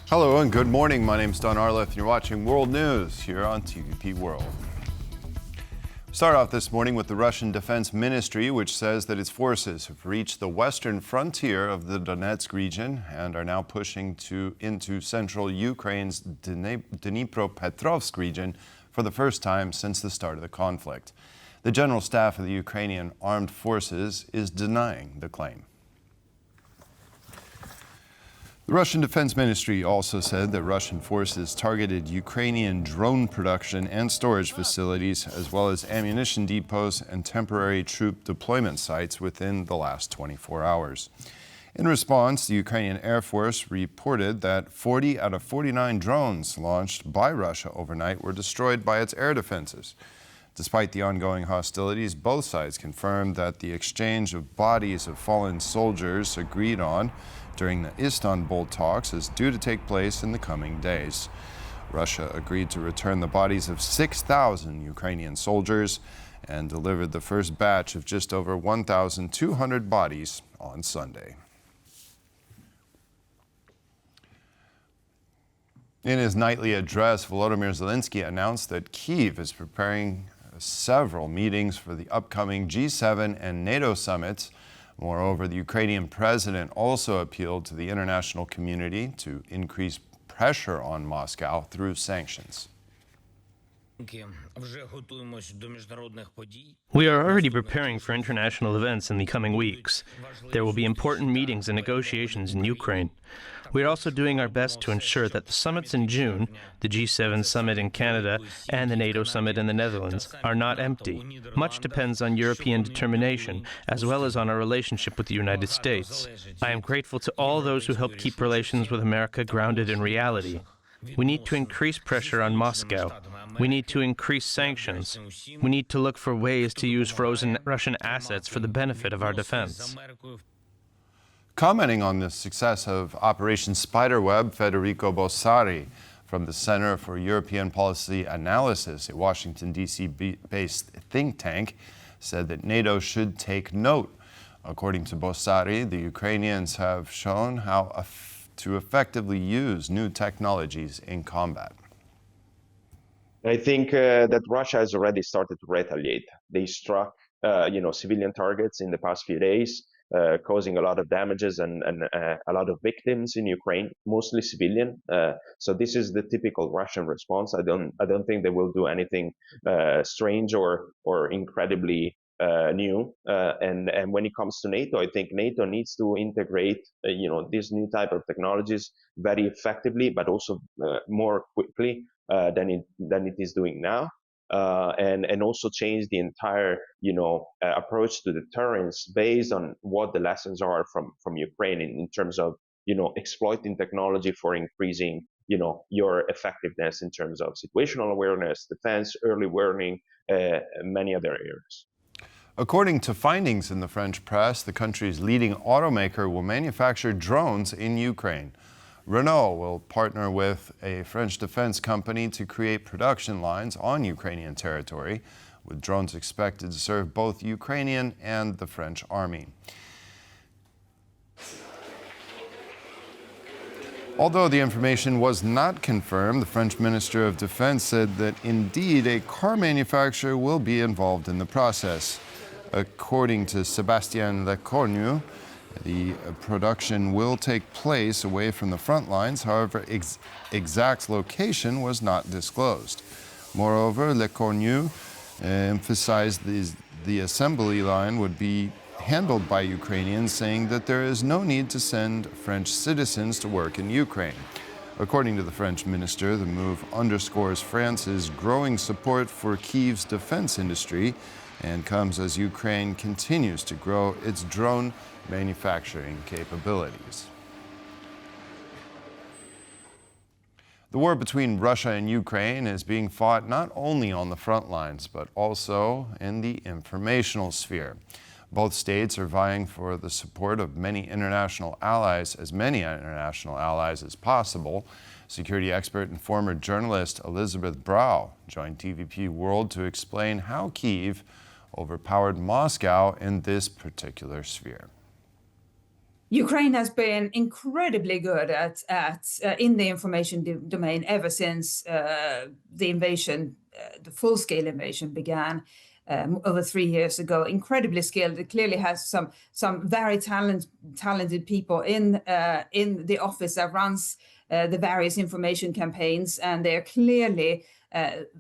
Hello and good morning. My name's Don Arleth and you're watching World News here on TVP World. Start off this morning with the Russian Defense Ministry, which says that its forces have reached the western frontier of the Donetsk region and are now pushing into central Ukraine's Dnipropetrovsk region for the first time since the start of the conflict. The General Staff of the Ukrainian Armed Forces is denying the claim. The Russian Defense Ministry also said that Russian forces targeted Ukrainian drone production and storage facilities, as well as ammunition depots and temporary troop deployment sites within the last 24 hours. In response, the Ukrainian Air Force reported that 40 out of 49 drones launched by Russia overnight were destroyed by its air defenses. Despite the ongoing hostilities, both sides confirmed that the exchange of bodies of fallen soldiers agreed on during the Istanbul talks is due to take place in the coming days. Russia agreed to return the bodies of 6,000 Ukrainian soldiers and delivered the first batch of just over 1,200 bodies on Sunday. In his nightly address, Volodymyr Zelenskyy announced that Kyiv is preparing several meetings for the upcoming G7 and NATO summits. Moreover, the Ukrainian President also appealed to the international community to increase pressure on Moscow through sanctions. We are already preparing for international events in the coming weeks. There will be important meetings and negotiations in Ukraine. We are also doing our best to ensure that the summits in June, the G7 summit in Canada and the NATO summit in the Netherlands, are not empty. Much depends on European determination, as well as on our relationship with the United States. I am grateful to all those who helped keep relations with America grounded in reality. We need to increase pressure on Moscow. We need to increase sanctions. We need to look for ways to use frozen Russian assets for the benefit of our defense. Commenting on the success of Operation Spiderweb, Federico Bossari from the Center for European Policy Analysis, a Washington, D.C.-based think tank, said that NATO should take note. According to Bossari, the Ukrainians have shown how to effectively use new technologies in combat. I think that Russia has already started to retaliate. They struck, civilian targets in the past few days, causing a lot of damages and a lot of victims in Ukraine, mostly civilian. So this is the typical Russian response. I don't think they will do anything strange or incredibly new. And when it comes to NATO, I think NATO needs to integrate these new type of technologies very effectively, but also more quickly than it is doing now. And also change the entire, approach to deterrence based on what the lessons are from Ukraine in terms of, exploiting technology for increasing, your effectiveness in terms of situational awareness, defense, early warning, many other areas. According to findings in the French press, the country's leading automaker will manufacture drones in Ukraine. Renault will partner with a French defense company to create production lines on Ukrainian territory, with drones expected to serve both Ukrainian and the French army. Although the information was not confirmed, the French Minister of Defense said that indeed a car manufacturer will be involved in the process. According to Sébastien Lecornu, the production will take place away from the front lines. However, exact location was not disclosed. Moreover, Lecornu emphasized the assembly line would be handled by Ukrainians, saying that there is no need to send French citizens to work in Ukraine. According to the French minister, the move underscores France's growing support for Kyiv's defense industry and comes as Ukraine continues to grow its drone manufacturing capabilities. The war between Russia and Ukraine is being fought not only on the front lines, but also in the informational sphere. Both states are vying for the support of many international allies as possible. Security expert and former journalist Elizabeth Brau joined TVP World to explain how Kyiv overpowered Moscow in this particular sphere. Ukraine has been incredibly good at in the information domain ever since the invasion, the full-scale invasion began over 3 years ago. Incredibly skilled. It clearly has some very talented people in the office that runs the various information campaigns, and they're clearly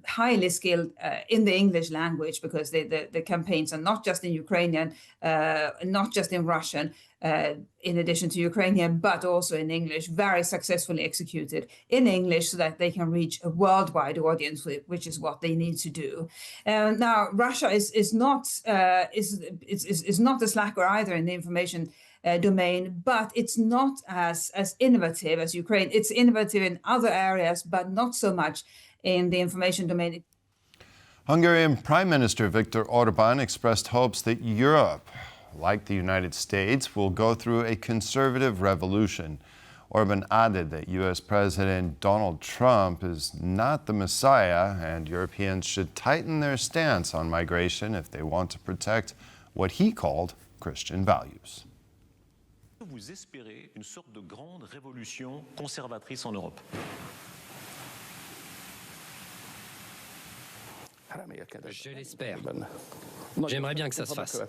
highly skilled in the English language, because the campaigns are not just in Ukrainian, not just in Russian, in addition to Ukrainian, but also in English, very successfully executed in English so that they can reach a worldwide audience, which is what they need to do. Now, Russia is not a slacker either in the information domain, but it's not as innovative as Ukraine. It's innovative in other areas, but not so much in the information domain. Hungarian Prime Minister Viktor Orbán expressed hopes that Europe, like the United States, will go through a conservative revolution. Orbán added that U.S. President Donald Trump is not the Messiah, and Europeans should tighten their stance on migration if they want to protect what he called Christian values. Vous espérez une sorte de grande révolution conservatrice en Europe? Je l'espère. J'aimerais bien que ça se fasse.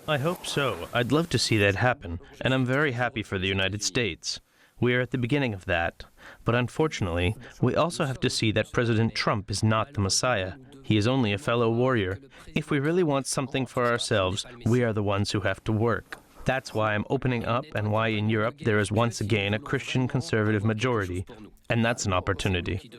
I hope so. I'd love to see that happen, and I'm very happy for the United States. We are at the beginning of that. But unfortunately, we also have to see that President Trump is not the Messiah. He is only a fellow warrior. If we really want something for ourselves, we are the ones who have to work. That's why I'm opening up, and why in Europe there is once again a Christian conservative majority, and that's an opportunity.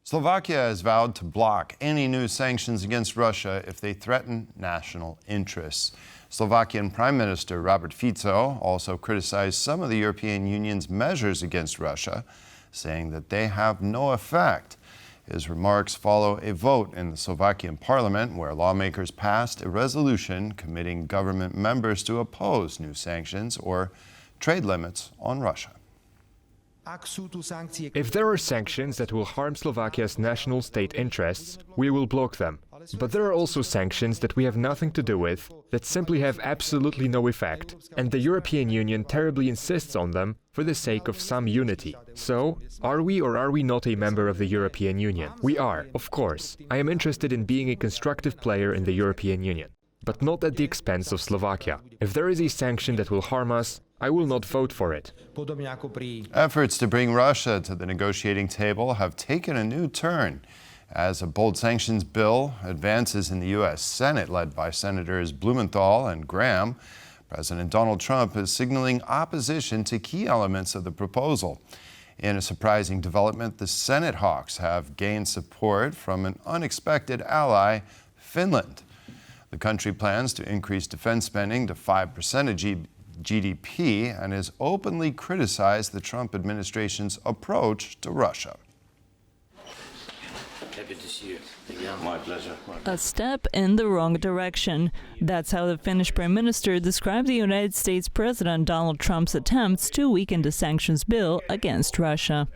Slovakia has vowed to block any new sanctions against Russia if they threaten national interests. Slovakian Prime Minister Robert Fico also criticized some of the European Union's measures against Russia, saying that they have no effect. His remarks follow a vote in the Slovakian parliament where lawmakers passed a resolution committing government members to oppose new sanctions or trade limits on Russia. If there are sanctions that will harm Slovakia's national state interests, we will block them. But there are also sanctions that we have nothing to do with, that simply have absolutely no effect, and the European Union terribly insists on them for the sake of some unity. So, are we or are we not a member of the European Union? We are, of course. I am interested in being a constructive player in the European Union, but not at the expense of Slovakia. If there is a sanction that will harm us, I will not vote for it. Efforts to bring Russia to the negotiating table have taken a new turn as a bold sanctions bill advances in the U.S. Senate, led by Senators Blumenthal and Graham. President Donald Trump is signaling opposition to key elements of the proposal. In a surprising development, the Senate hawks have gained support from an unexpected ally, Finland. The country plans to increase defense spending to 5% of GDP and has openly criticized the Trump administration's approach to Russia. Happy to see you. My pleasure. A step in the wrong direction. That's how the Finnish Prime Minister described the United States President Donald Trump's attempts to weaken the sanctions bill against Russia.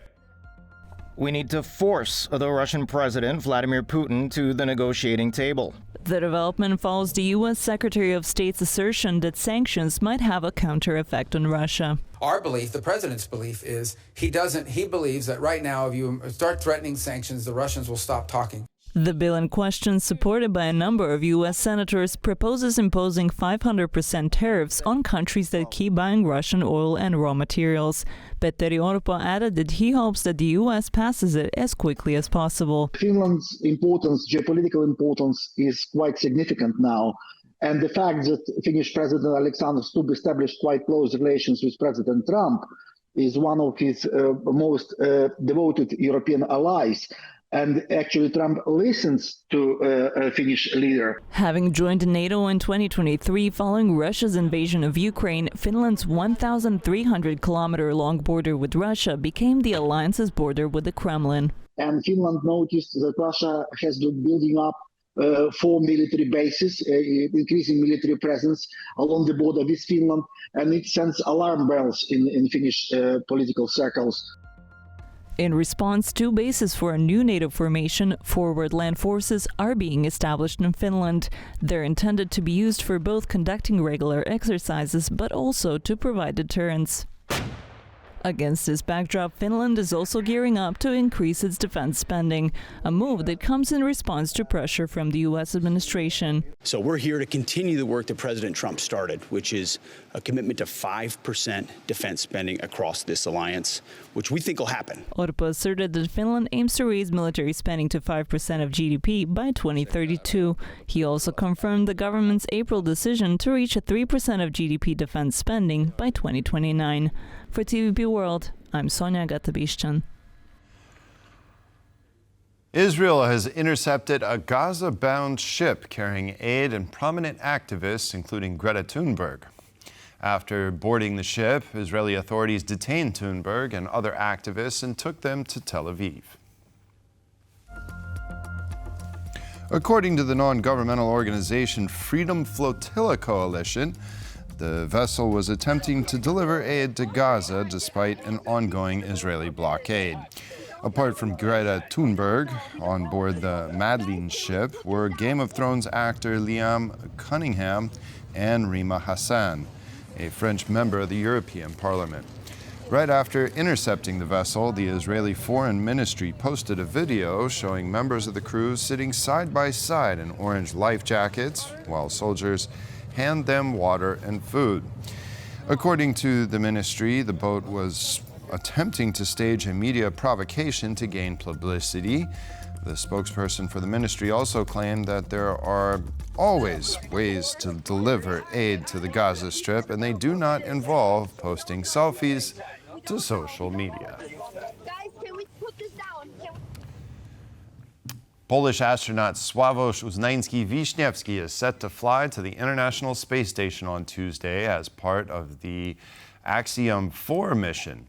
We need to force the Russian President Vladimir Putin to the negotiating table. The development follows the U.S. Secretary of State's assertion that sanctions might have a counter effect on Russia. Our belief, the president's belief, is he believes that right now if you start threatening sanctions, the Russians will stop talking. The bill in question, supported by a number of U.S. senators, proposes imposing 500% tariffs on countries that keep buying Russian oil and raw materials. Petteri Orpo added that he hopes that the U.S. passes it as quickly as possible. Finland's importance, geopolitical importance, is quite significant now. And the fact that Finnish President Alexander Stubb established quite close relations with President Trump is one of his most devoted European allies. And actually, Trump listens to a Finnish leader. Having joined NATO in 2023 following Russia's invasion of Ukraine, Finland's 1,300-kilometer-long border with Russia became the alliance's border with the Kremlin. And Finland noticed that Russia has been building up 4 military bases, increasing military presence along the border with Finland, and it sends alarm bells in Finnish political circles. In response, 2 bases for a new NATO formation, forward land forces, are being established in Finland. They're intended to be used for both conducting regular exercises, but also to provide deterrence. Against this backdrop, Finland is also gearing up to increase its defense spending, a move that comes in response to pressure from the U.S. administration. So we're here to continue the work that President Trump started, which is a commitment to 5% defense spending across this alliance, which we think will happen. Orpo asserted that Finland aims to raise military spending to 5% of GDP by 2032. He also confirmed the government's April decision to reach a 3% of GDP defense spending by 2029. For TVP World, I'm Sonia Gatabishchan. Israel has intercepted a Gaza-bound ship carrying aid and prominent activists, including Greta Thunberg. After boarding the ship, Israeli authorities detained Thunberg and other activists and took them to Tel Aviv. According to the non-governmental organization Freedom Flotilla Coalition, the vessel was attempting to deliver aid to Gaza despite an ongoing Israeli blockade. Apart from Greta Thunberg, on board the Madeleine ship were Game of Thrones actor Liam Cunningham and Rima Hassan, a French member of the European Parliament. Right after intercepting the vessel, the Israeli Foreign Ministry posted a video showing members of the crew sitting side by side in orange life jackets while soldiers hand them water and food. According to the ministry, the boat was attempting to stage a media provocation to gain publicity. The spokesperson for the ministry also claimed that there are always ways to deliver aid to the Gaza Strip, and they do not involve posting selfies to social media. Polish astronaut Sławomir Uznański-Wiśniewski is set to fly to the International Space Station on Tuesday as part of the Axiom 4 mission.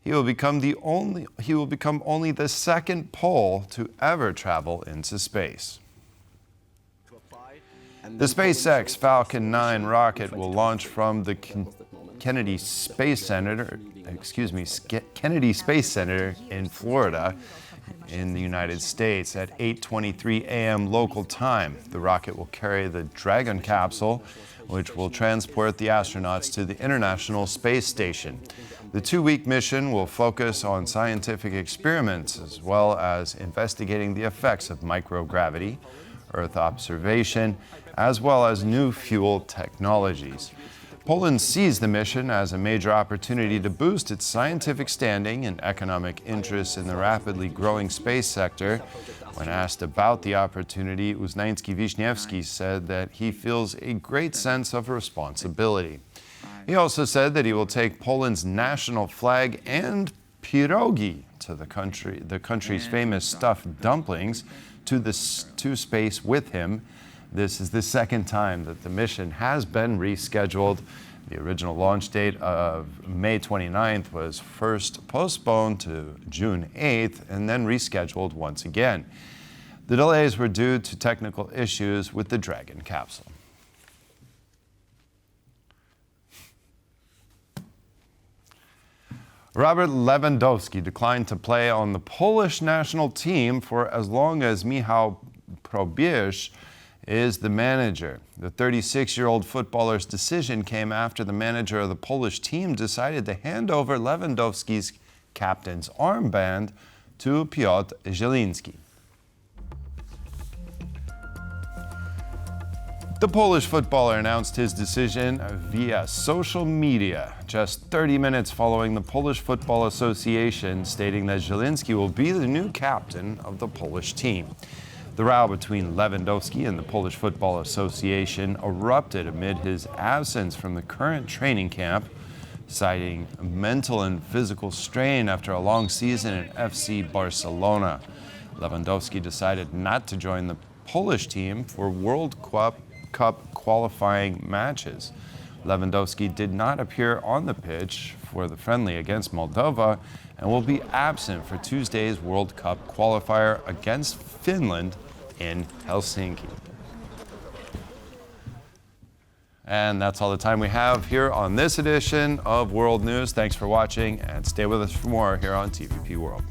He will become only the second Pole to ever travel into space. The SpaceX Falcon 9 rocket will launch from the Kennedy Space Center in Florida, in the United States at 8:23 a.m. local time. The rocket will carry the Dragon capsule, which will transport the astronauts to the International Space Station. The 2-week mission will focus on scientific experiments as well as investigating the effects of microgravity, Earth observation, as well as new fuel technologies. Poland sees the mission as a major opportunity to boost its scientific standing and economic interests in the rapidly growing space sector. When asked about the opportunity, Uznański-Wiśniewski said that he feels a great sense of responsibility. He also said that he will take Poland's national flag and pierogi to the country's famous stuffed dumplings, to space with him. This is the second time that the mission has been rescheduled. The original launch date of May 29th was first postponed to June 8th and then rescheduled once again. The delays were due to technical issues with the Dragon capsule. Robert Lewandowski declined to play on the Polish national team for as long as Michał Probierz is the manager. The 36-year-old footballer's decision came after the manager of the Polish team decided to hand over Lewandowski's captain's armband to Piotr Zieliński. The Polish footballer announced his decision via social media just 30 minutes following the Polish Football Association stating that Zieliński will be the new captain of the Polish team. The row between Lewandowski and the Polish Football Association erupted amid his absence from the current training camp, citing mental and physical strain after a long season in FC Barcelona. Lewandowski decided not to join the Polish team for World Cup qualifying matches. Lewandowski did not appear on the pitch for the friendly against Moldova and will be absent for Tuesday's World Cup qualifier against Finland in Helsinki. And that's all the time we have here on this edition of World News. Thanks for watching and stay with us for more here on TVP World.